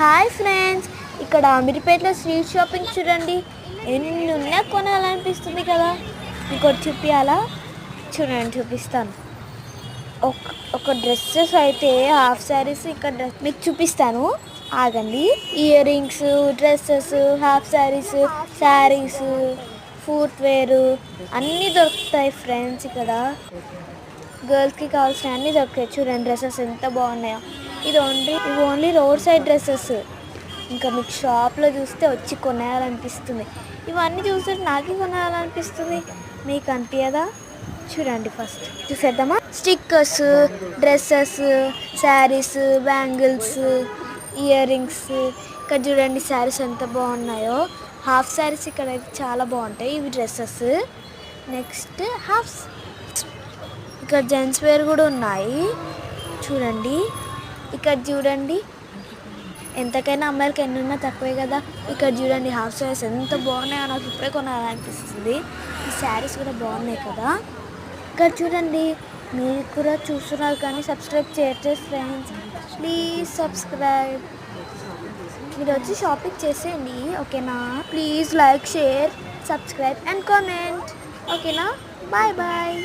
Hi friends, ఇక్కడ అమీర్పేటలో street shopping చూడండి. ఎన్ని ఉన్నా కొనాలనిపిస్తుంది కదా. మీకు చూపించాలా? చూడండి, చూపిస్తాను. ఒక డ్రెస్సెస్ అయితే హాఫ్ శారీస్ ఇక్కడ మీకు చూపిస్తాను, ఆగండి. Ear rings, dresses, half saris, saris, footwear అన్నీ దొరుకుతాయి ఫ్రెండ్స్. ఇక్కడ గర్ల్స్కి కావాల్సిన అన్నీ దొరుకుతాయి. చూడండి డ్రెస్సెస్ ఎంత బాగున్నాయో. ఇవి ఓన్లీ రోడ్ సైడ్ డ్రెస్సెస్. ఇంకా మీకు షాప్లో చూస్తే వచ్చి కొనాలనిపిస్తుంది. ఇవన్నీ చూస్తే నాకే కొనాలనిపిస్తుంది, మీకు అనిపించదా? చూడండి, ఫస్ట్ చూసేద్దామా. Stickers, dresses, saris, bangles, ear rings. ఇక్కడ చూడండి శారీస్ ఎంత బాగున్నాయో. హాఫ్ శారీస్ ఇక్కడ అయితే చాలా బాగుంటాయి. ఇవి డ్రెస్సెస్. నెక్స్ట్ ఇక్కడ జెంట్స్ వేర్ కూడా ఉన్నాయి. చూడండి, ఇక్కడ చూడండి. ఎంతకైనా అమ్మాయిలకి ఎన్ని ఉన్నా తక్కువే కదా. ఇక్కడ చూడండి హాఫ్ శారీస్ ఎంత బాగున్నాయో, నాకు ఇప్పుడే కొనాలనిపిస్తుంది. ఈ శారీస్ కూడా బాగున్నాయి కదా. ఇక్కడ చూడండి, మీరు కూడా చూస్తున్నారు కానీ సబ్స్క్రైబ్ చేయట్లేదు ఫ్రెండ్స్. Please subscribe. మీరు వచ్చి షాపింగ్ చేసేయండి, ఓకేనా? Please like, share, subscribe and comment, ఓకేనా? Bye bye.